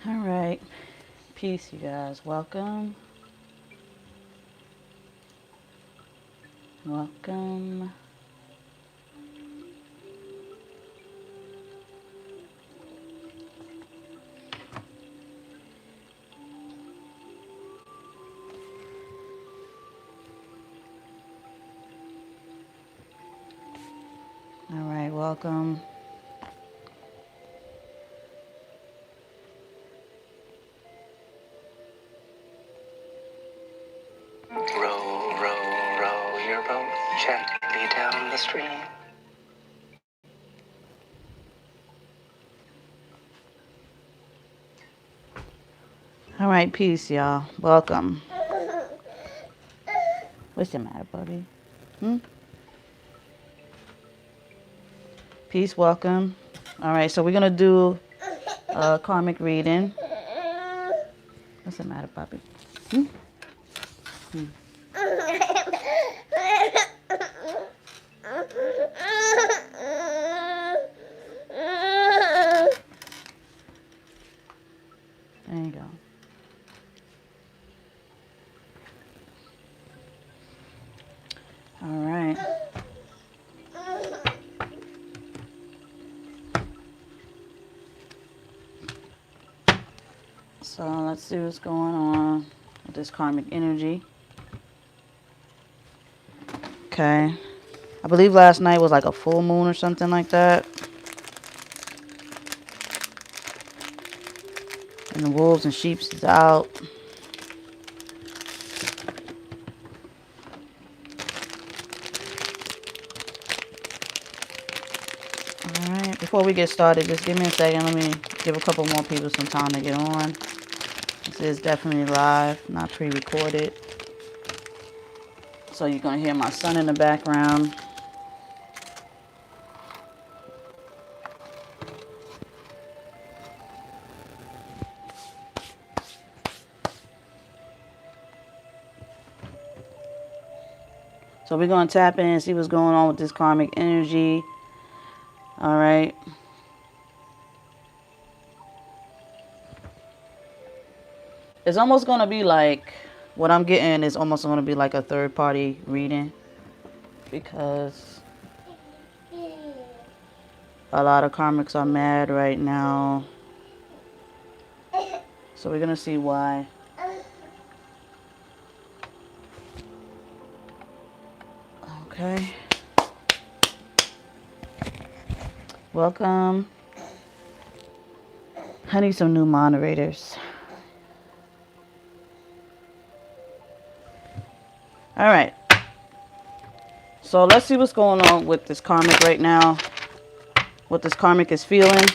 All right. Peace, you guys. Welcome. Welcome. All right, welcome. Row, row, row your boat gently down the stream. All right, peace, y'all. Welcome. What's the matter, buddy? Peace, welcome. All right, so we're going to do a karmic reading. What's the matter, puppy? There you go. All right. So let's see what's going on with this karmic energy. Okay. I believe last night was like a full moon or something like that. And the wolves and sheeps is out. Alright, before we get started, just give me a second. Let me give a couple more people some time to get on. This is definitely live, not pre-recorded. So you're going to hear my son in the background. So we're going to tap in and see what's going on with this karmic energy. All right. It's almost going to be like, what I'm getting is almost going to be like a third party reading. Because a lot of karmics are mad right now. So we're going to see why. Okay. Welcome. I need some new moderators. All right. So let's see what's going on with this karmic right now. What this karmic is feeling.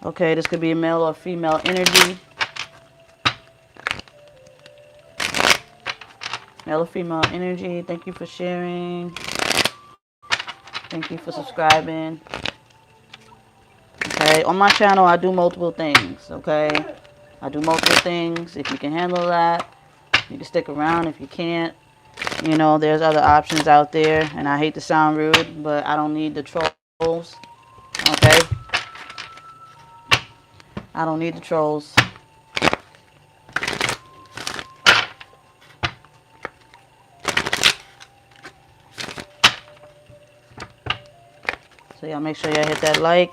Okay, this could be a male or female energy. Male or female energy. Thank you for sharing. Thank you for subscribing. Okay, on my channel, I do multiple things. Okay, I do multiple things. If you can handle that, you can stick around. If you can't, you know, there's other options out there. And I hate to sound rude, but I don't need the trolls. Okay, I don't need the trolls. So y'all make sure y'all hit that like.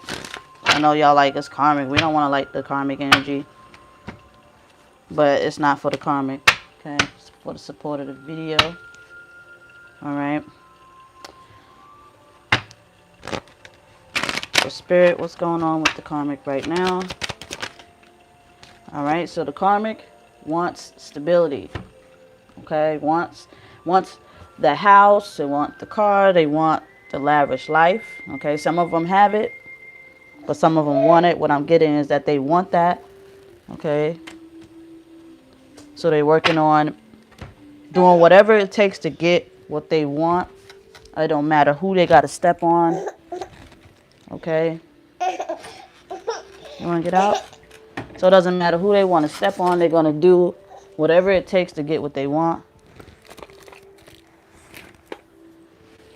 I know y'all like us karmic. We don't want to like the karmic energy. But it's not for the karmic. Okay. It's for the support of the video. Alright. So spirit, what's going on with the karmic right now? Alright. So the karmic wants stability. Okay. Wants the house. They want the car. They want the lavish life. Okay. Some of them have it. But some of them want it. What I'm getting is that they want that. Okay. So they're working on doing whatever it takes to get what they want. It don't matter who they got to step on. Okay. You want to get out? So it doesn't matter who they want to step on. They're going to do whatever it takes to get what they want.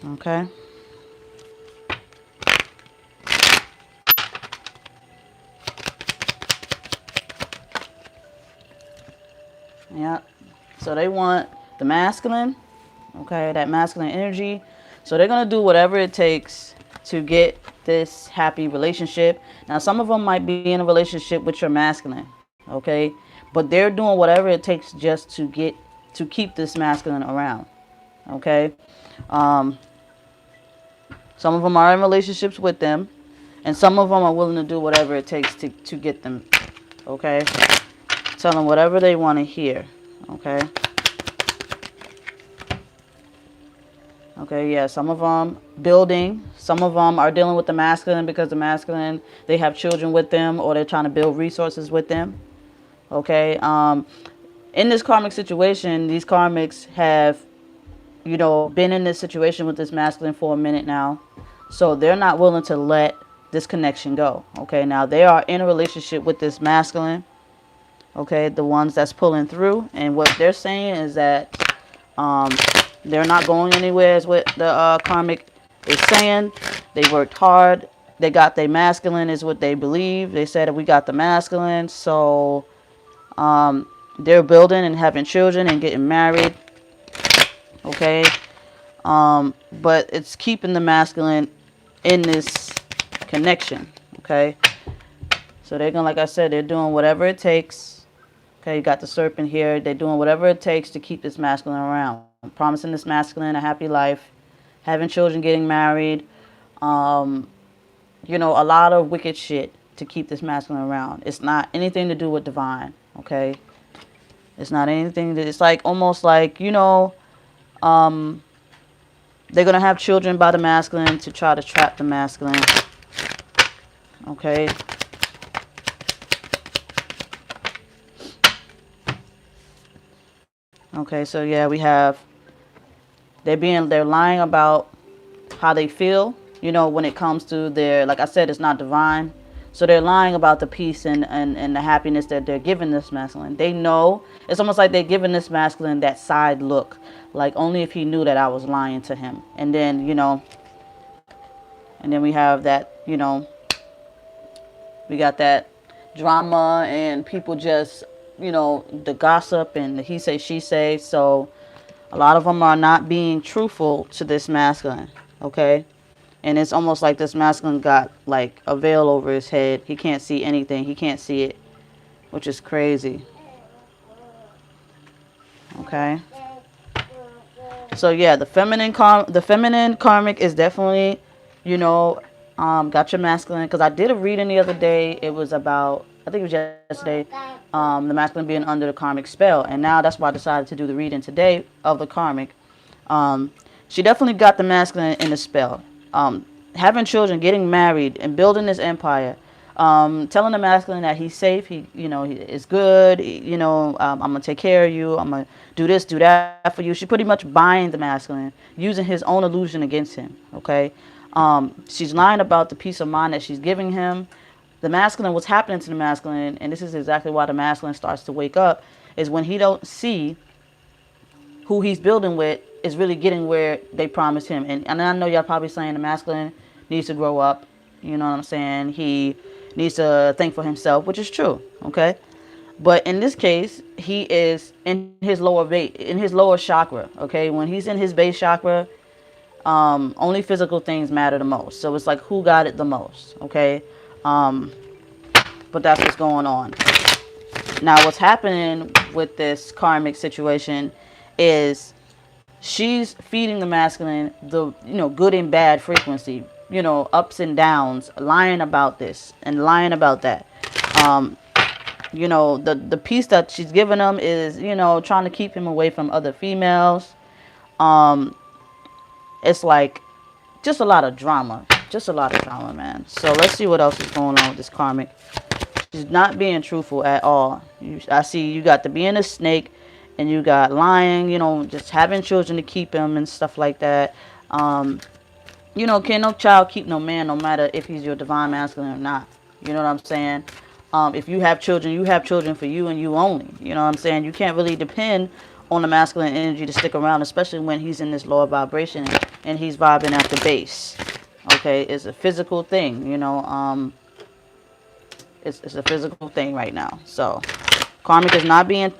Okay. Yeah. So they want the masculine, okay, that masculine energy. So they're going to do whatever it takes to get this happy relationship. Now, some of them might be in a relationship with your masculine, okay? But they're doing whatever it takes just to keep this masculine around, okay? Um, some of them are in relationships with them, and some of them are willing to do whatever it takes to get them, okay? Tell them whatever they want to hear, okay? Okay, yeah, some of them building, some of them are dealing with the masculine because the masculine, they have children with them or they're trying to build resources with them. Okay, in this karmic situation, these karmics have, you know, been in this situation with this masculine for a minute now. So they're not willing to let this connection go. Okay, now they are in a relationship with this masculine. Okay, the ones that's pulling through. And what they're saying is that they're not going anywhere is what the karmic is saying. They worked hard. They got their masculine is what they believe. They said we got the masculine. So they're building and having children and getting married. Okay. But it's keeping the masculine in this connection. Okay. So they're going to, like I said, they're doing whatever it takes. Okay. You got the serpent here. They're doing whatever it takes to keep this masculine around. Promising this masculine a happy life, having children, getting married, you know, a lot of wicked shit to keep this masculine around. It's not anything to do with divine, okay? It's not anything that, it's like almost like, you know, they're going to have children by the masculine to try to trap the masculine, okay? Okay, so yeah, we have, they're lying about how they feel, you know, when it comes to their, like I said, it's not divine. So they're lying about the peace and the happiness that they're giving this masculine. They know, it's almost like they're giving this masculine that side look, like only if he knew that I was lying to him. And then, you know, and then we have that, you know, we got that drama and people just, you know, the gossip and the he say, she say. So a lot of them are not being truthful to this masculine, okay? And it's almost like this masculine got like a veil over his head. He can't see anything. He can't see it, which is crazy. Okay. So yeah, the feminine karmic is definitely, you know, got your masculine. Because I did a reading the other day. It was about, I think it was yesterday, the masculine being under the karmic spell. And now that's why I decided to do the reading today of the karmic. She definitely got the masculine in the spell. Having children, getting married, and building this empire. Telling the masculine that he's safe, he is good, you know, I'm gonna take care of you, I'm gonna do this, do that for you. She pretty much buying the masculine, using his own illusion against him. Okay, she's lying about the peace of mind that she's giving him. The masculine, what's happening to the masculine, and this is exactly why the masculine starts to wake up, is when he don't see who he's building with is really getting where they promised him. And I know y'all probably saying the masculine needs to grow up. You know what I'm saying? He needs to think for himself, which is true. Okay. But in this case, he is in his lower chakra. Okay. When he's in his base chakra, only physical things matter the most. So it's like who got it the most. Okay. But that's what's going on. Now, what's happening with this karmic situation is she's feeding the masculine the, you know, good and bad frequency, you know, ups and downs, lying about this and lying about that. You know, the piece that she's giving him is, you know, trying to keep him away from other females. It's like just a lot of drama, man. So let's see what else is going on with this karmic. She's not being truthful at all. I see you got the being a snake, and you got lying, you know, just having children to keep him and stuff like that. You know, can no child keep no man, no matter if he's your divine masculine or not. You know what I'm saying? If you have children for you and you only. You know what I'm saying? You can't really depend on the masculine energy to stick around, especially when he's in this lower vibration and he's vibing at the base. Okay, it's a physical thing, you know. It's a physical thing right now. So karmic is not being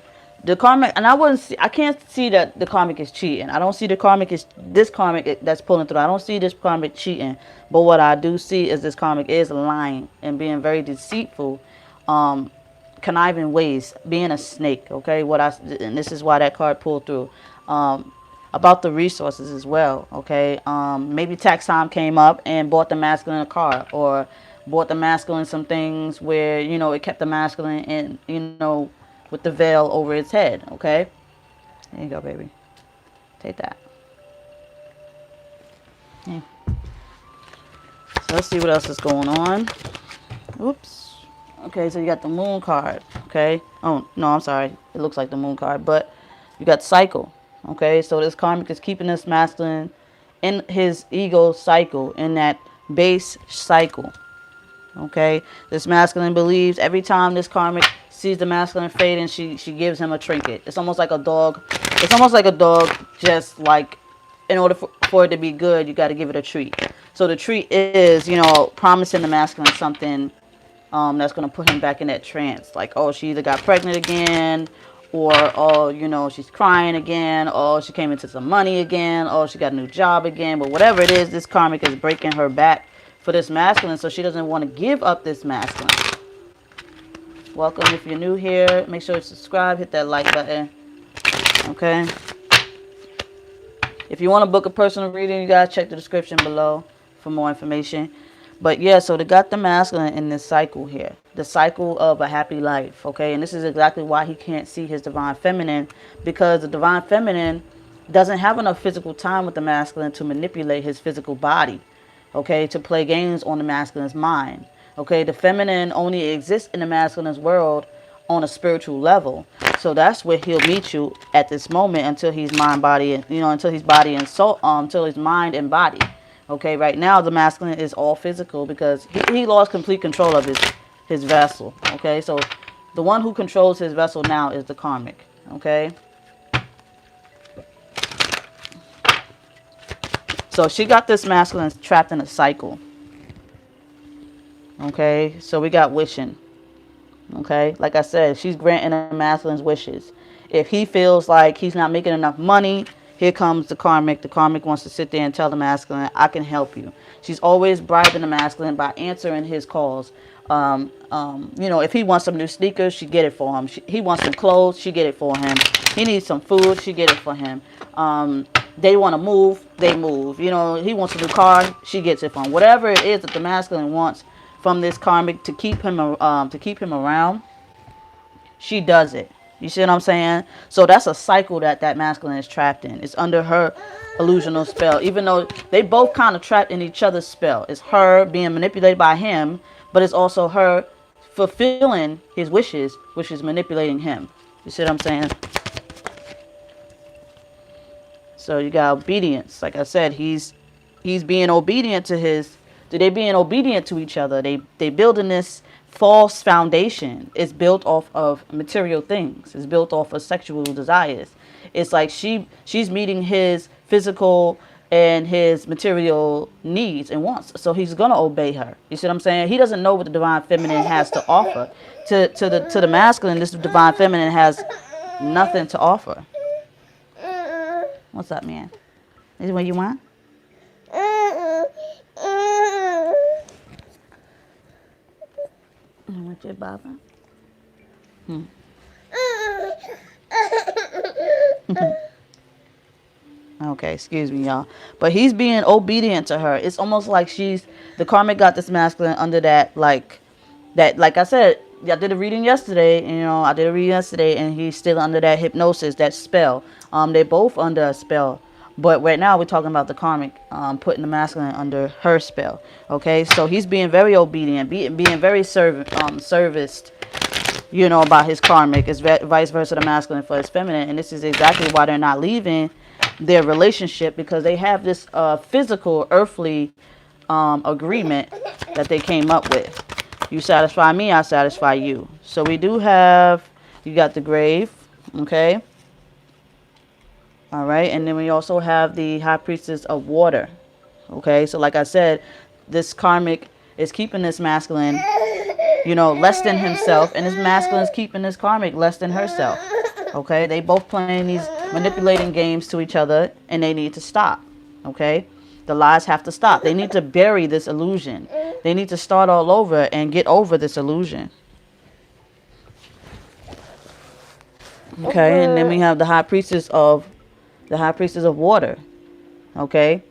The karmic, and I can't see that the karmic is cheating. I don't see the karmic is this karmic that's pulling through. I don't see this karmic cheating. But what I do see is this karmic is lying and being very deceitful, conniving ways, being a snake. Okay, and this is why that card pulled through. About the resources as well. Okay, maybe tax time came up and bought the masculine a car, or bought the masculine some things where it kept the masculine in with the veil over its head. Okay, there you go, baby. Take that. Yeah. So let's see what else is going on. Oops. Okay, so you got the moon card. Okay. Oh no, I'm sorry. It looks like the moon card, but you got cycle. Okay, so this karmic is keeping this masculine in his ego cycle, in that base cycle. Okay, this masculine believes every time this karmic sees the masculine fading, she gives him a trinket. It's almost like a dog. It's almost like a dog, just like in order for it to be good, you got to give it a treat. So the treat is, promising the masculine something that's going to put him back in that trance. Like, oh, she either got pregnant again, or, oh, she's crying again, or she came into some money again, or she got a new job again. But whatever it is, this karmic is breaking her back for this masculine, so she doesn't want to give up this masculine. Welcome. If you're new here, make sure you subscribe, hit that like button. Okay. If you want to book a personal reading, you gotta check the description below for more information. But yeah, so they got the masculine in this cycle here, the cycle of a happy life. Okay, and this is exactly why he can't see his divine feminine, because the divine feminine doesn't have enough physical time with the masculine to manipulate his physical body. Okay, to play games on the masculine's mind. Okay, the feminine only exists in the masculine's world on a spiritual level. So that's where he'll meet you at this moment, until he's mind, body, and until he's body and soul, until he's mind and body. Okay, right now the masculine is all physical, because he lost complete control of his vessel. Okay, so the one who controls his vessel now is the karmic. Okay. So she got this masculine trapped in a cycle. Okay, so we got wishing. Okay, like I said, she's granting the masculine's wishes. If he feels like he's not making enough money, here comes the karmic. The karmic wants to sit there and tell the masculine, I can help you. She's always bribing the masculine by answering his calls. If he wants some new sneakers, she get it for him. He wants some clothes, she get it for him. He needs some food, she get it for him. They want to move, they move. He wants a new car, she gets it for him. Whatever it is that the masculine wants from this karmic to keep him around, she does it. You see what I'm saying? So that's a cycle that masculine is trapped in. It's under her illusional spell, even though they both kind of trapped in each other's spell. It's her being manipulated by him, but it's also her fulfilling his wishes, which is manipulating him. You see what I'm saying? So you got obedience. Like I said, he's being obedient to his. They being obedient to each other. They building this false foundation. It's built off of material things. It's built off of sexual desires. It's like she's meeting his physical and his material needs and wants. So he's gonna obey her. You see what I'm saying? He doesn't know what the divine feminine has to offer. To the masculine, this divine feminine has nothing to offer. What's up, man? Is it what you want? You want your baba? Okay, excuse me, y'all. But he's being obedient to her. It's almost like the karmic got this masculine under that, like I said, I did a reading yesterday, and he's still under that hypnosis, that spell. They're both under a spell. But right now we're talking about the karmic putting the masculine under her spell. Okay, so he's being very obedient, being very serviced, by his karmic. It's vice versa, the masculine for his feminine. And this is exactly why they're not leaving their relationship, because they have this physical, earthly agreement that they came up with. You satisfy me, I satisfy you. So we do have, you got the grave, okay? All right, and then we also have the high priestess of water. Okay, so like I said, this karmic is keeping this masculine, less than himself, and this masculine is keeping this karmic less than herself. Okay, they both playing these manipulating games to each other, and they need to stop. Okay, the lies have to stop. They need to bury this illusion. They need to start all over and get over this illusion. Okay, and then we have the high priestess of water. Okay,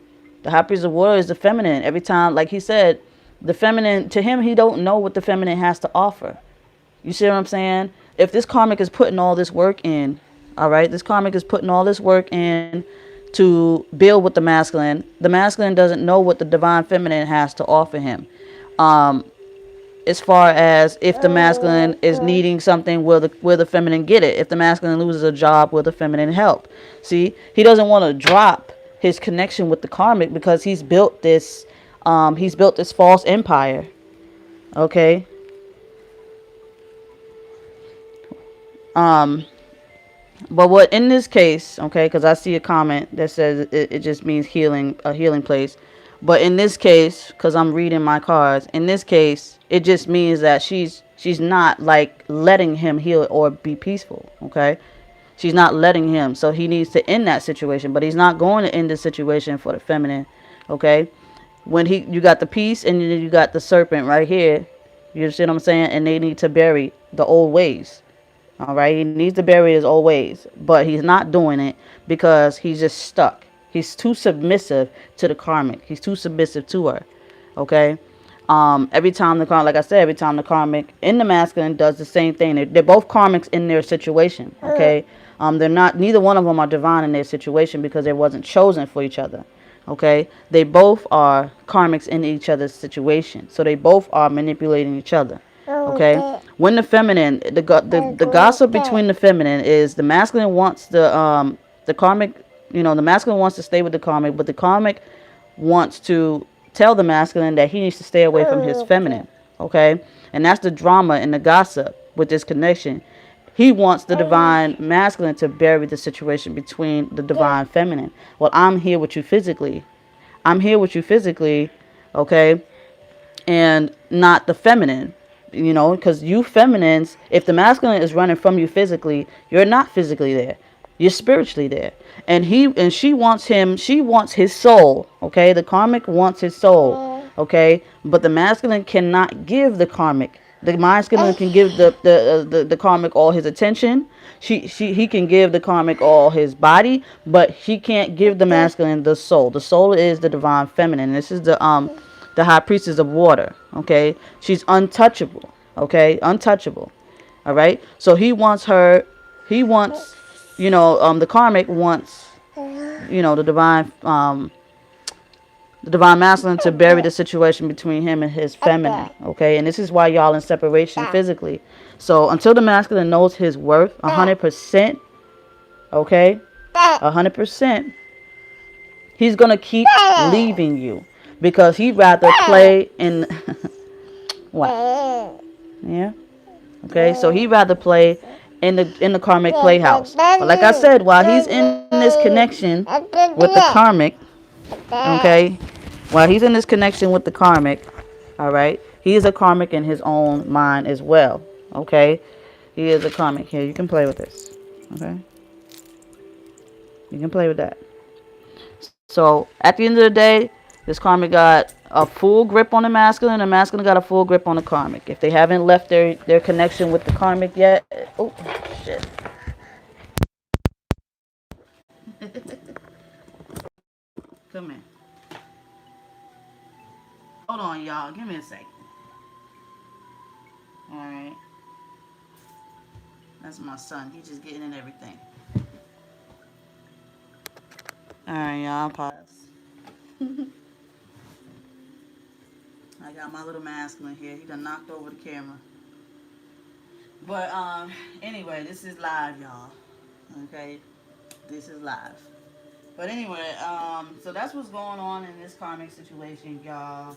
the high priestess of water is the feminine. Every time, like he said, the feminine, to him, he don't know what the feminine has to offer. You see what I'm saying? If this karmic is putting all this work in, all right, this karmic is putting all this work in to build with the masculine doesn't know what the divine feminine has to offer him. Um, as far as if the masculine is needing something, will the feminine get it? If the masculine loses a job, will the feminine help? See, he doesn't want to drop his connection with the karmic because he's built this false empire. Okay. But what in this case, okay, because I see a comment that says it just means healing, a healing place. But in this case, because I'm reading my cards, in this case, it just means that she's not like letting him heal or be peaceful. Okay, she's not letting him. So he needs to end that situation, but he's not going to end the situation for the feminine. Okay, when you got the peace and then you got the serpent right here. You see what I'm saying? And they need to bury the old ways. All right, he needs to bury his old ways, but he's not doing it because he's just stuck. He's too submissive to the karmic. He's too submissive to her. Okay. Every time like I said, every time the karmic in the masculine does the same thing. They're both karmics in their situation. Okay. They're not. Neither one of them are divine in their situation because they wasn't chosen for each other. Okay. They both are karmics in each other's situation, so they both are manipulating each other. Okay, when the feminine, the gossip between the feminine is the masculine wants the karmic, the masculine wants to stay with the karmic, but the karmic wants to tell the masculine that he needs to stay away from his feminine. Okay, and that's the drama and the gossip with this connection. He wants the divine masculine to bury the situation between the divine feminine. Well, I'm here with you physically. Okay, and not the feminine. Because you feminines, if the masculine is running from you physically, you're not physically there. You're spiritually there. And she wants his soul. Okay, the karmic wants his soul. Okay, but the masculine cannot give the karmic. The masculine can give the karmic all his attention. He can give the karmic all his body, but he can't give the masculine the soul. The soul is the divine feminine. This is the high priestess of water. Okay, she's untouchable. Okay, untouchable. All right, so he wants the karmic wants the divine masculine to bury the situation between him and his feminine. Okay, and this is why y'all in separation physically. So until the masculine knows his worth 100%, okay, 100%, he's gonna keep leaving you. Because he'd rather play in what? Yeah. Okay, so he'd rather play in the karmic playhouse. But like I said, while he's in this connection with the karmic, okay, while he's in this connection with the karmic, all right, he is a karmic in his own mind as well. Okay, he is a karmic. Here, you can play with this. Okay, you can play with that. So at the end of the day, this karmic got a full grip on the masculine, and the masculine got a full grip on the karmic. If they haven't left their connection with the karmic yet, oh shit. Come here. Hold on, y'all. Give me a second. All right. That's my son. He's just getting in everything. All right, y'all. Pause. I got my little masculine here. He done knocked over the camera. But anyway, this is live, y'all. Okay, this is live. But anyway, so that's what's going on in this karmic situation, y'all.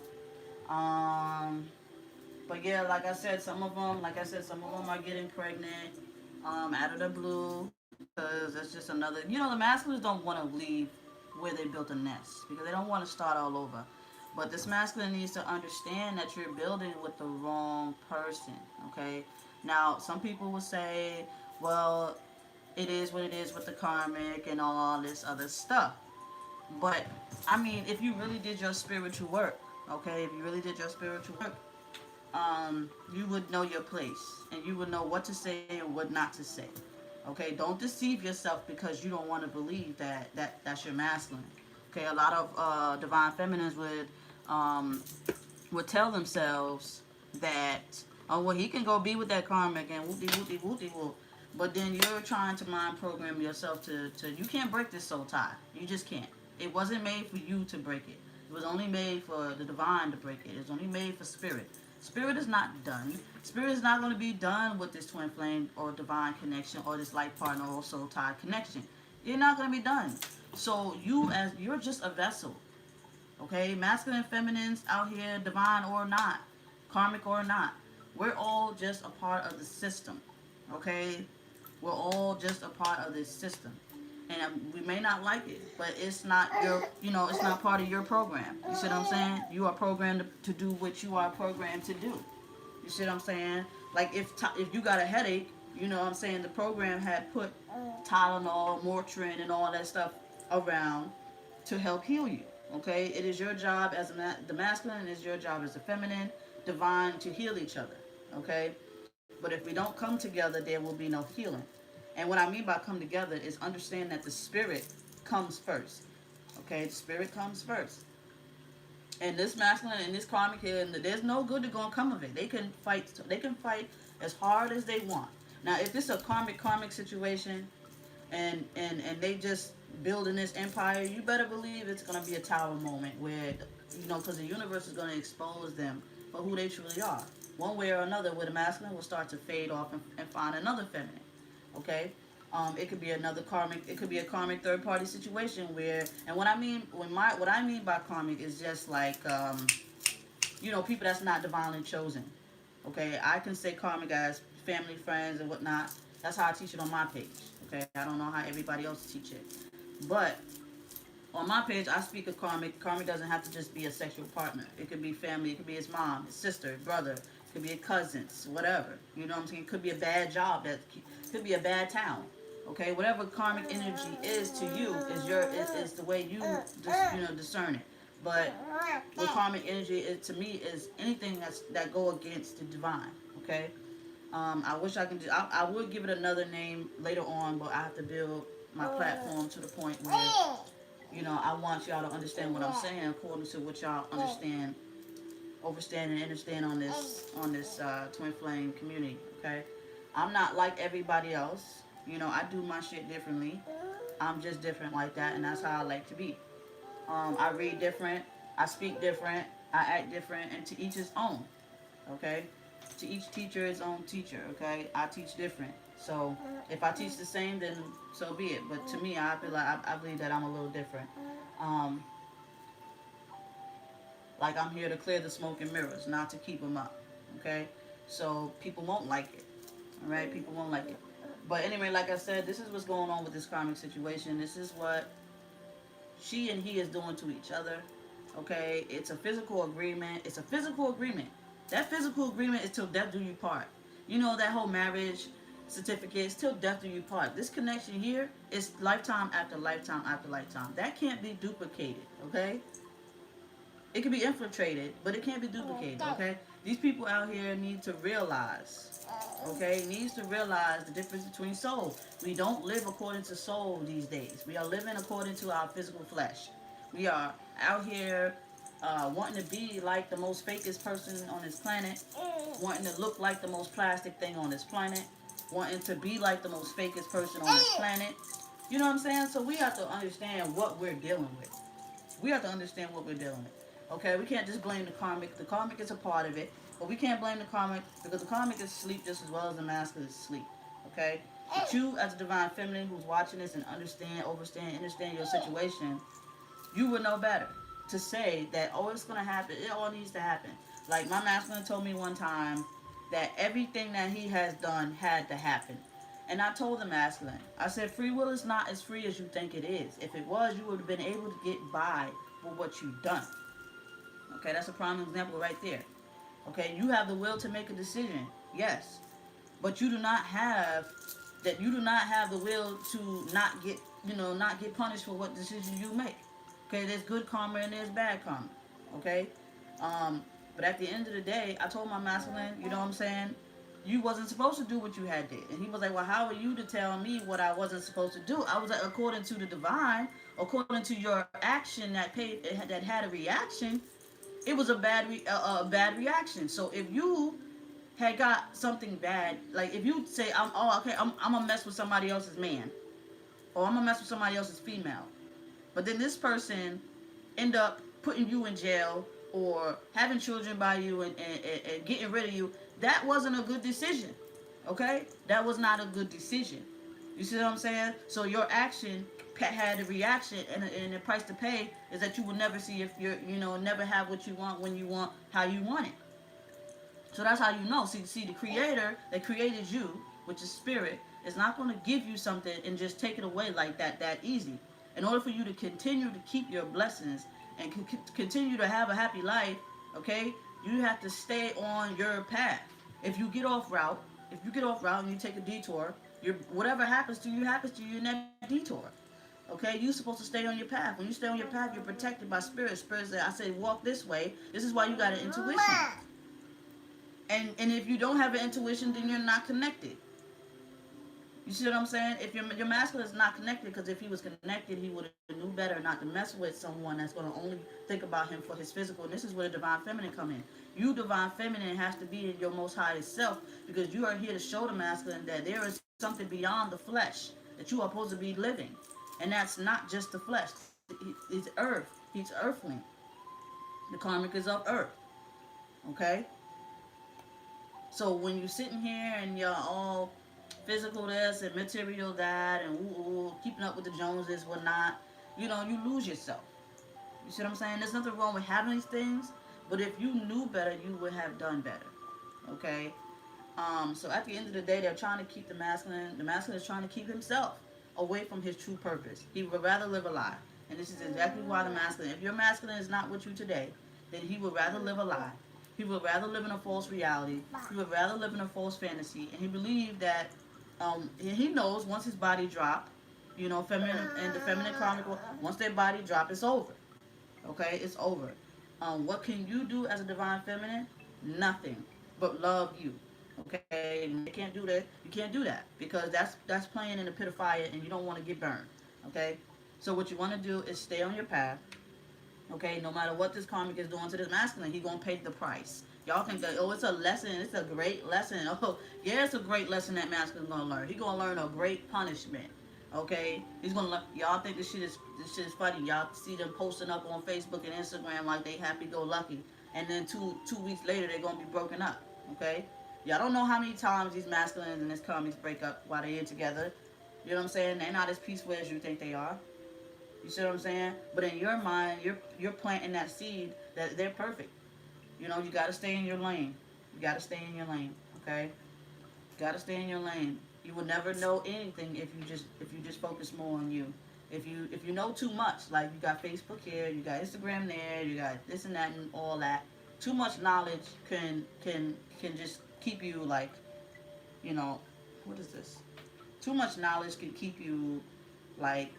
But yeah, like I said, some of them are getting pregnant, out of the blue, because that's just another. The masculines don't want to leave where they built a nest because they don't want to start all over. But this masculine needs to understand that you're building with the wrong person. Okay. Now, some people will say, well, it is what it is with the karmic and all this other stuff. But I mean, if you really did your spiritual work, okay, if you really did your spiritual work, you would know your place and you would know what to say and what not to say. Okay, don't deceive yourself because you don't want to believe that's your masculine. Okay, a lot of divine feminines would tell themselves that, oh well, he can go be with that karmic and whoopty whoopty whoopty whoop. But then you're trying to mind program yourself to you can't break this soul tie. You just can't. It wasn't made for you to break it. It was only made for the divine to break it. It was only made for spirit. Spirit is not done. Spirit is not going to be done with this twin flame or divine connection or this life partner or soul tie connection. You're not going to be done. So you're just a vessel. Okay, masculine and feminines out here, divine or not, karmic or not, we're all just a part of the system. Okay, we're all just a part of this system, and we may not like it, but it's not your, it's not part of your program. You see what I'm saying? You are programmed to do what you are programmed to do. You see what I'm saying? Like if you got a headache, you know what I'm saying, the program had put Tylenol, Motrin, and all that stuff around to help heal you. Okay, it is your job as the masculine, and it's your job as the feminine, divine, to heal each other. Okay, but if we don't come together, there will be no healing. And what I mean by come together is understand that the spirit comes first. Okay, the spirit comes first. And this masculine and this karmic here, there's no good that's gonna come of it. They can fight. They can fight as hard as they want. Now, if it's a karmic situation, and they just building this empire, you better believe it's gonna be a tower moment where, because the universe is gonna expose them for who they truly are. One way or another, where the masculine will start to fade off and find another feminine. Okay. It could be another karmic. It could be a karmic third party situation where, and what I mean by karmic is just like, people that's not divinely chosen. Okay, I can say karmic as family, friends, and whatnot. That's how I teach it on my page. Okay, I don't know how everybody else teach it, but on my page I speak of karmic. Karmic doesn't have to just be a sexual partner. It could be family. It could be his mom, his sister, brother. It could be a cousins, whatever. You know what I'm saying? It could be a bad job. That could be a bad town. Okay, whatever karmic energy is to you is the way you discern it. But what karmic energy is to me is anything that go against the divine. Okay, I wish I could. I would give it another name later on, but I have to build my platform to the point where I want y'all to understand what I'm saying according to what y'all understand, overstand, and understand on this twin flame community. Okay, I'm not like everybody else. I do my shit differently. I'm just different like that, and that's how I like to be. I read different. I speak different. I act different, and to each his own. Okay? To each teacher his own teacher. Okay? I teach different. So if I teach the same, then so be it. But to me, I feel like I believe that I'm a little different. Like I'm here to clear the smoke and mirrors, not to keep them up. Okay? So people won't like it. All right? People won't like it. But anyway, like I said, this is what's going on with this karmic situation. This is what she and he is doing to each other. Okay, it's a physical agreement. It's a physical agreement. That physical agreement is till death do you part. That whole marriage certificate is till death do you part. This connection here is lifetime after lifetime after lifetime. That can't be duplicated. Okay, it can be infiltrated, but it can't be duplicated. Okay, these people out here need to realize. Okay, needs to realize the difference between souls. We don't live according to soul these days. We are living according to our physical flesh. We are out here wanting to be like the most fakest person on this planet, wanting to look like the most plastic thing on this planet, wanting to be like the most fakest person on this planet. You know what I'm saying? So we have to understand what we're dealing with. We have to understand what we're dealing with. Okay, we can't just blame the karmic. The karmic is a part of it, but we can't blame the karmic because the karmic is asleep just as well as the masculine is asleep. Okay, but you as a divine feminine who's watching this and understand your situation, you would know better to say that it's gonna happen. It all needs to happen. Like my masculine told me one time that everything that he has done had to happen. And I told the masculine, I said, free will is not as free as you think it is. If it was, you would have been able to get by with what you've done. Okay, that's a prime example right there. Okay, you have the will to make a decision, yes. But you do not have that you do not have the will to not get, not get punished for what decisions you make. Okay, there's good karma and there's bad karma. Okay, but at the end of the day, I told my masculine, you know what I'm saying, you wasn't supposed to do what you had did. And he was like, well, how are you to tell me what I wasn't supposed to do? I was like, according to the divine, according to your action that had a reaction, it was a bad reaction. So if you had got something bad, like if you say, I'm gonna mess with somebody else's man, or I'm gonna mess with somebody else's female, but then this person end up putting you in jail or having children by you and getting rid of you, that wasn't a good decision. Okay? That was not a good decision. You see what I'm saying? So your action had a reaction, and the price to pay is that you will never see if you're, never have what you want when you want, how you want it. So that's how you know. See, the creator that created you, which is spirit, is not going to give you something and just take it away like that easy. In order for you to continue to keep your blessings and continue to have a happy life, okay, you have to stay on your path. If you get off route, and you take a detour, whatever happens to you in that detour. Okay, you're supposed to stay on your path. When you stay on your path, you're protected by spirit. Spirit said, I say walk this way. This is why you got an intuition. And if you don't have an intuition, then you're not connected. You see what I'm saying? If your masculine is not connected, because if he was connected, he would have knew better not to mess with someone that's going to only think about him for his physical. And this is where the divine feminine come in. You divine feminine has to be in your most highest self, because you are here to show the masculine that there is something beyond the flesh that you are supposed to be living, and that's not just the flesh. It's earth. He's earthling. The karmic is of earth. Okay. So when you're sitting here and you're all physical this and material that and keeping up with the Joneses, whatnot, you lose yourself. You see what I'm saying? There's nothing wrong with having these things, but if you knew better, you would have done better. Okay? So at the end of the day, they're trying to keep the masculine. The masculine is trying to keep himself away from his true purpose. He would rather live a lie. And this is exactly why the masculine, if your masculine is not with you today, then he would rather live a lie. He would rather live in a false reality. He would rather live in a false fantasy. And he believed that, he knows once his body drop, feminine and the feminine karmic, once their body drop, it's over. Okay, it's over. What can you do as a divine feminine? Nothing but love you. Okay, and they can't do that. You can't do that because that's playing in the pit of fire, and you don't want to get burned. Okay, so what you want to do is stay on your path. Okay, no matter what this karmic is doing to this masculine, he's gonna pay the price. Y'all think that, it's a lesson, it's a great lesson. Oh, yeah, it's a great lesson that masculine's gonna learn. He's gonna learn a great punishment. Okay, he's gonna learn. Y'all think this shit is funny. Y'all see them posting up on Facebook and Instagram like they happy go lucky, and then two weeks later they're gonna be broken up. Okay, y'all don't know how many times these masculines and these karmics break up while they're together. You know what I'm saying? They're not as peaceful as you think they are. You see what I'm saying? But in your mind, you're planting that seed that they're perfect. You gotta stay in your lane. You gotta stay in your lane. Okay? You gotta stay in your lane. You will never know anything if you just focus more on you. If you know too much, like you got Facebook here, you got Instagram there, you got this and that and all that. Too much knowledge can just keep you like, what is this? Too much knowledge can keep you like,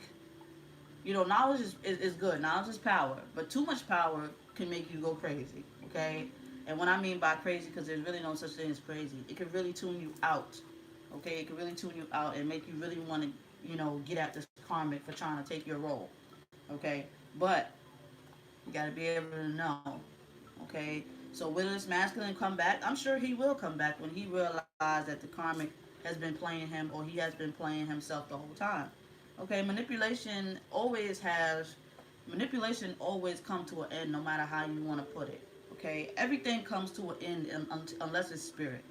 knowledge is good. Knowledge is power. But too much power can make you go crazy. Okay? And what I mean by crazy, because there's really no such thing as crazy. It can really tune you out. Okay? It can really tune you out and make you really want to, get at this karmic for trying to take your role. Okay? But you got to be able to know. Okay? So will this masculine come back? I'm sure he will come back when he realizes that the karmic has been playing him, or he has been playing himself the whole time. Okay, manipulation always come to an end, no matter how you want to put it. Okay, everything comes to an end unless it's spirit.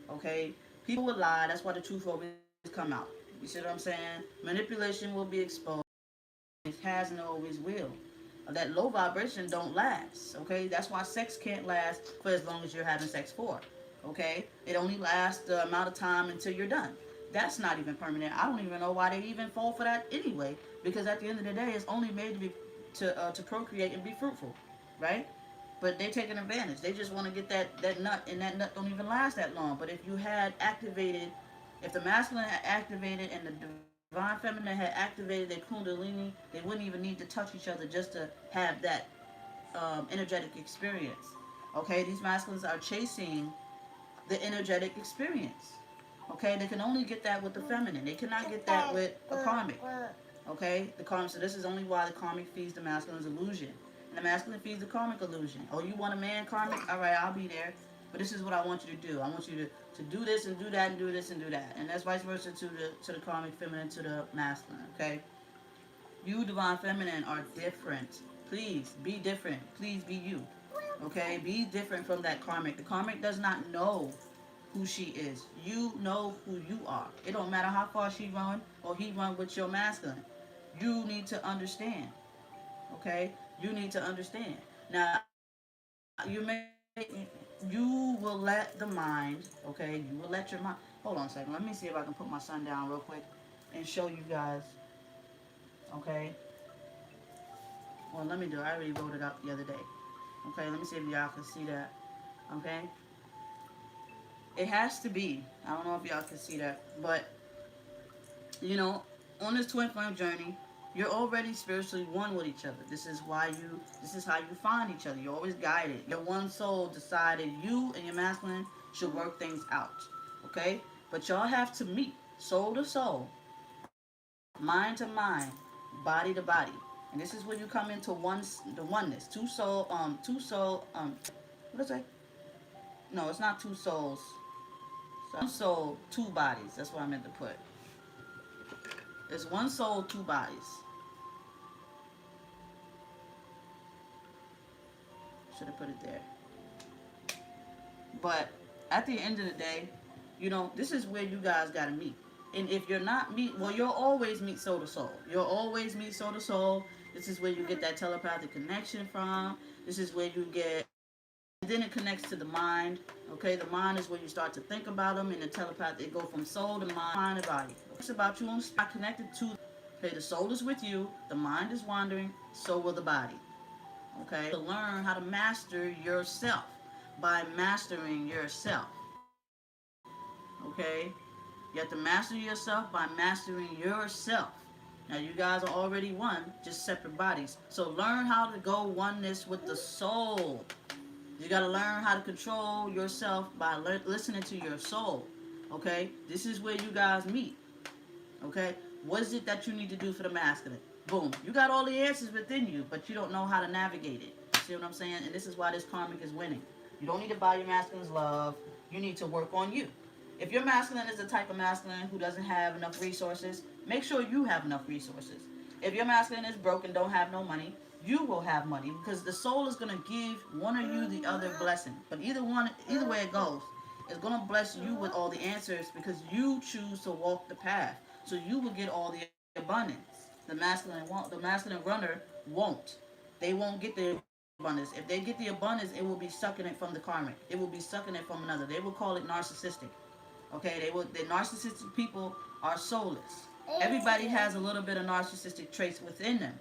Okay, people will lie. That's why the truth always come out. You see what I'm saying? Manipulation will be exposed. It has and always will. That low vibration don't last. Okay, that's why sex can't last for as long as you're having sex for. Okay, it only lasts the amount of time until you're done. That's not even permanent. I don't even know why they even fall for that anyway. Because at the end of the day, it's only made to procreate and be fruitful, right? But they're taking advantage. They just want to get that nut, and that nut don't even last that long. But if you had activated If the masculine had activated and the divine feminine had activated their kundalini, they wouldn't even need to touch each other just to have that energetic experience. Okay, these masculines are chasing the energetic experience. Okay, they can only get that with the feminine. They cannot get that with a karmic. Okay, the karmic. So this is only why the karmic feeds the masculine's illusion, and the masculine feeds the karmic illusion. Oh, you want a man karmic? All right, I'll be there. But this is what I want you to do. I want you to do this and do that and do this and do that, and that's vice versa to the karmic feminine to the masculine. Okay, you divine feminine are different. Please be different. Please be you. Okay, be different from that karmic. The karmic does not know who she is. You know who you are. It don't matter how far she run or he run with your masculine. You need to understand. Okay, you need to understand. Now you will let the mind. Okay, you will let your mind. Hold on a second. Let me see if I can put my son down real quick and show you guys. Okay. Well, let me do it. I already wrote it up the other day. Okay, let me see if y'all can see that. Okay. It has to be. I don't know if y'all can see that, but you know, on this twin flame journey, you're already spiritually one with each other. This is why you. This is how you find each other. You're always guided. Your one soul decided you and your masculine should work things out. Okay, but y'all have to meet soul to soul, mind to mind, body to body, and this is when you come into the oneness. Two soul. What did I say? No, it's not two souls. So one soul, two bodies. That's what I meant to put. It's one soul, two bodies. Should have put it there. But at the end of the day, you know, this is where you guys got to meet. And if you're not meet, well, you'll always meet soul to soul. You'll always meet soul to soul. This is where you get that telepathic connection from. This is where you get, and then it connects to the mind. Okay, the mind is where you start to think about them, and the telepathy, it go from soul to mind to body. It's about you on spot connected to. Okay, the soul is with you, the mind is wandering, so will the body. Okay, to learn how to master yourself by mastering yourself. Okay, you have to master yourself by mastering yourself. Now you guys are already one, just separate bodies. So learn how to go oneness with the soul. You got to learn how to control yourself by listening to your soul. Okay, this is where you guys meet. Okay, what is it that you need to do for the masculine? Boom, you got all the answers within you, but you don't know how to navigate it. See what I'm saying? And this is why this karmic is winning. You don't need to buy your masculine's love. You need to work on you. If your masculine is the type of masculine who doesn't have enough resources, make sure you have enough resources. If your masculine is broke and don't have no money, you will have money because the soul is gonna give one of you the other blessing. But either way it goes, it's gonna bless you with all the answers because you choose to walk the path. So you will get all the abundance. The masculine runner won't. They won't get the abundance. If they get the abundance, it will be sucking it from the karmic. It will be sucking it from another. They will call it narcissistic. Okay, the narcissistic people are soulless. Everybody has a little bit of narcissistic traits within them.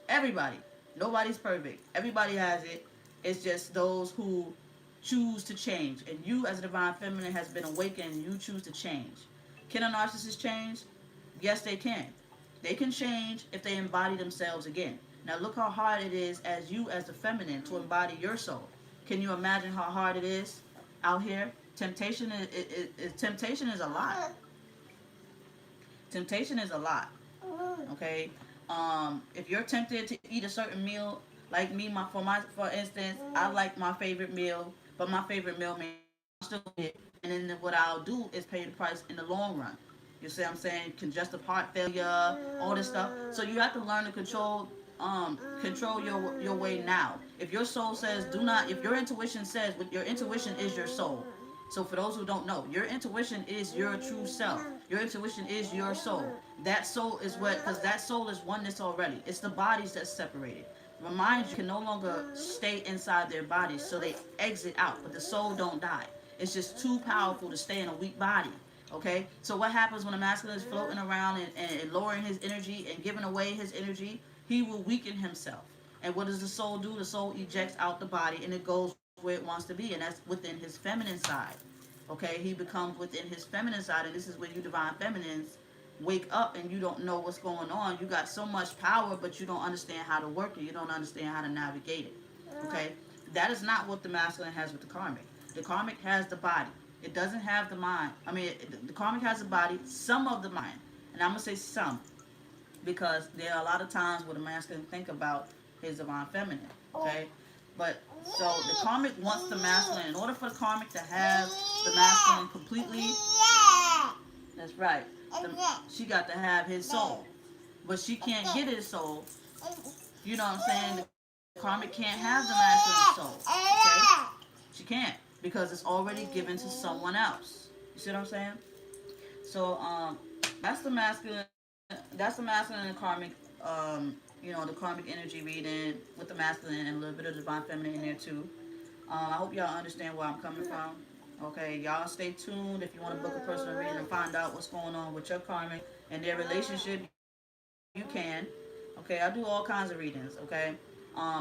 Everybody. Nobody's perfect. Everybody has it. It's just those who choose to change. And you as a divine feminine has been awakened. You choose to change. Can a narcissist change? Yes, they can. They can change if they embody themselves again. Now look how hard it is as you as the feminine to embody your soul. Can you imagine how hard it is out here? Temptation is a lot. Temptation is a lot. Okay. If you're tempted to eat a certain meal, like me, for instance, I like my favorite meal, but my favorite meal may still eat it, and then what I'll do is pay the price in the long run. You see what I'm saying? Congestive heart failure, all this stuff. So you have to learn to control your way now. If your soul says do not, if your intuition says, your intuition is your soul. So for those who don't know, your intuition is your true self. Your intuition is your soul. That soul is what, because that soul is oneness already. It's the bodies that's separated. Remind you, can no longer stay inside their bodies, so they exit out. But the soul don't die. It's just too powerful to stay in a weak body. Okay, so what happens when a masculine is floating around and lowering his energy and giving away his energy? He will weaken himself. And what does the soul do? The soul ejects out the body and it goes where it wants to be, and that's within his feminine side. Okay, he becomes within his feminine side, and this is where you divine feminines wake up and you don't know what's going on. You got so much power, but you don't understand how to work it. You don't understand how to navigate it. Okay, that is not what the masculine has with the karmic. The karmic has the body. It doesn't have the mind. I mean, the karmic has the body, some of the mind, and I'm gonna say some because there are a lot of times where the masculine think about his divine feminine. Okay, but so the karmic wants the masculine. In order for the karmic to have the masculine completely, that's right. She got to have his soul, but she can't get his soul. You know what I'm saying? The karmic can't have the masculine soul. Okay, she can't because it's already given to someone else. You see what I'm saying? So that's the masculine. That's the masculine and karmic. The karmic energy reading with the masculine and a little bit of divine feminine in there too. I hope y'all understand where I'm coming from. Okay, y'all stay tuned if you want to book a personal reading and find out what's going on with your karmic and their relationship. You can. Okay, I do all kinds of readings. Okay,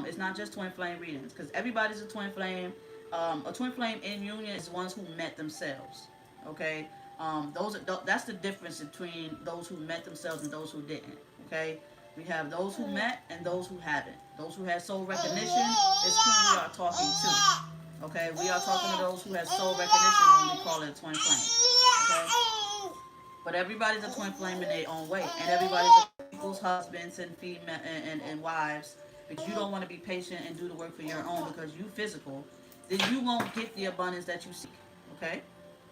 it's not just twin flame readings because everybody's a twin flame. A twin flame in union is ones who met themselves. Okay, that's the difference between those who met themselves and those who didn't. Okay, we have those who met and those who haven't. Those who had soul recognition is who we are talking to. Okay, we are talking to those who have soul recognition when we call it a twin flame. Okay, but everybody's a twin flame in their own way, and everybody's people's husbands and female and wives because you don't want to be patient and do the work for your own because you physical, then you won't get the abundance that you seek. Okay,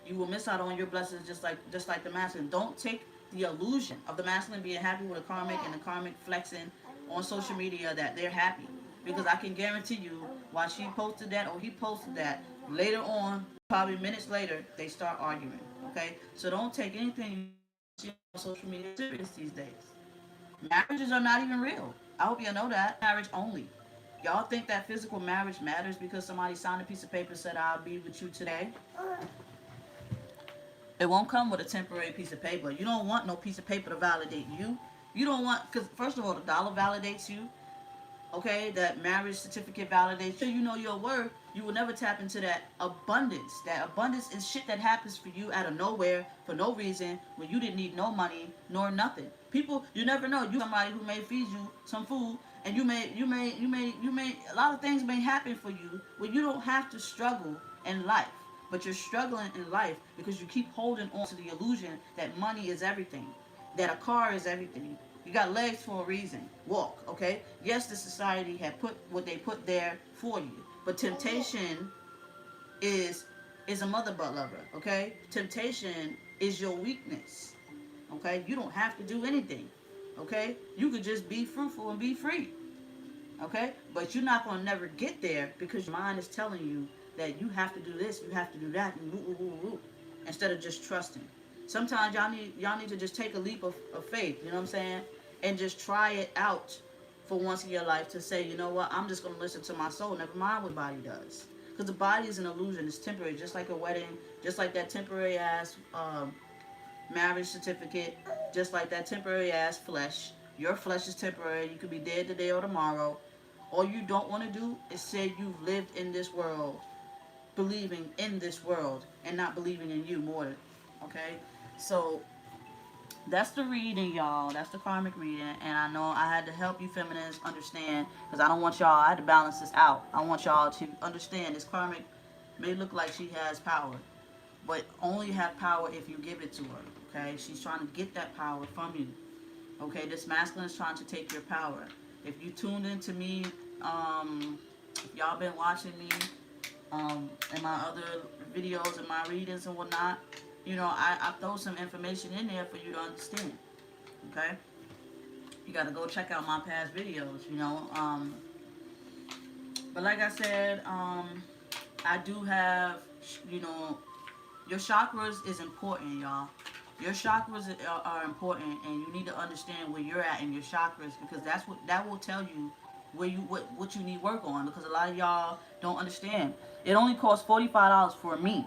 you will miss out on your blessings just like the masculine. Don't take the illusion of the masculine being happy with a karmic and the karmic flexing on social media that they're happy because I can guarantee you while she posted that or he posted that later on, probably minutes later, they start arguing. Okay, so don't take anything you see on social media serious these days. Marriages are not even real. I hope you know that. Marriage only. Y'all think that physical marriage matters because somebody signed a piece of paper and said, I'll be with you today? It won't come with a temporary piece of paper. You don't want no piece of paper to validate you. You don't want, because first of all, the dollar validates you. Okay, that marriage certificate validates you. You know your worth. You will never tap into that abundance. That abundance is shit that happens for you out of nowhere for no reason when you didn't need no money nor nothing. People, you never know. You somebody who may feed you some food, and you may a lot of things may happen for you where you don't have to struggle in life, but you're struggling in life because you keep holding on to the illusion that money is everything, that a car is everything. You got legs for a reason. Walk, okay? Yes, the society had put what they put there for you. But temptation is a mother butt lover, okay? Temptation is your weakness. Okay? You don't have to do anything. Okay? You could just be fruitful and be free. Okay? But you're not gonna never get there because your mind is telling you that you have to do this, you have to do that, and instead of just trusting. Sometimes y'all need to just take a leap of faith, you know what I'm saying? And just try it out for once in your life to say, you know what, I'm just gonna listen to my soul, never mind what the body does. Because the body is an illusion, it's temporary, just like a wedding, just like that temporary ass marriage certificate, just like that temporary ass flesh. Your flesh is temporary, you could be dead today or tomorrow. All you don't want to do is say you've lived in this world, believing in this world, and not believing in you more. Okay? So that's the reading, y'all. That's the karmic reading. And I know I had to help you feminines understand because I don't want y'all, I had to balance this out. I want y'all to understand this karmic may look like she has power, but only have power if you give it to her. Okay? She's trying to get that power from you. Okay? This masculine is trying to take your power. If you tuned into me, if y'all been watching me in my other videos and my readings and whatnot, you know, I throw some information in there for you to understand. Okay? You got to go check out my past videos, you know. But like I said, I do have, you know, your chakras is important, y'all. Your chakras are important, and you need to understand where you're at in your chakras because that will tell you where you what you need work on because a lot of y'all don't understand. It only costs $45 for me,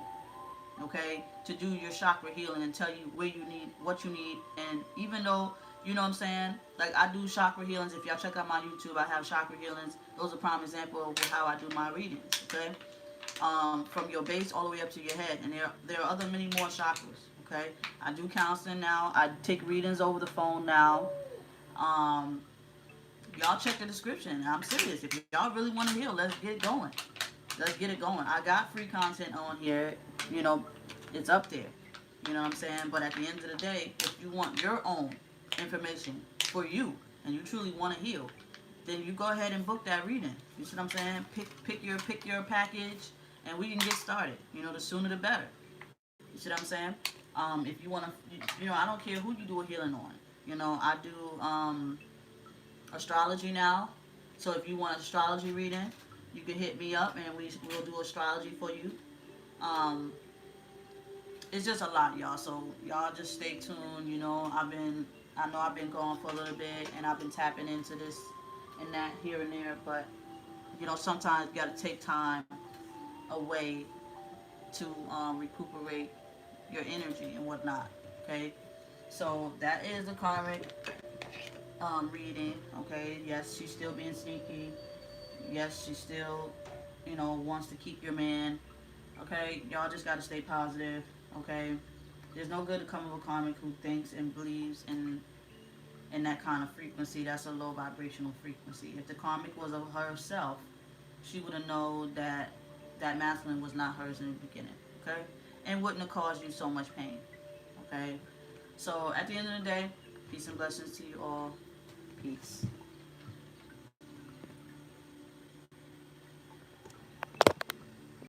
okay, to do your chakra healing and tell you where you need, what you need. And even though, you know what I'm saying, like I do chakra healings. If y'all check out my YouTube, I have chakra healings. Those are prime example of how I do my readings, okay? from your base all the way up to your head. And there are other many more chakras. Okay, I do counseling now. I take readings over the phone now. Um, y'all check the description. I'm serious. If y'all really want to heal, let's get it going. Let's get it going. I got free content on here. You know, it's up there. You know what I'm saying? But at the end of the day, if you want your own information for you and you truly want to heal, then you go ahead and book that reading. You see what I'm saying? Pick your package, and we can get started. You know, the sooner the better. You see what I'm saying? If you want to, I don't care who you do a healing on. You know, I do astrology now. So if you want an astrology reading, you can hit me up and we'll do astrology for you. Um, it's just a lot, y'all. So y'all just stay tuned. I know I've been gone for a little bit, and I've been tapping into this and that here and there. But sometimes you got to take time away to recuperate your energy and whatnot. Okay, so that is a karmic reading. Okay, yes, she's still being sneaky. Yes, she still, wants to keep your man. Okay, y'all just gotta stay positive. Okay, there's no good to come of a karmic who thinks and believes in that kind of frequency. That's a low vibrational frequency. If the karmic was of herself, she would have known that that masculine was not hers in the beginning. Okay, and wouldn't have caused you so much pain. Okay, so at the end of the day, peace and blessings to you all. Peace.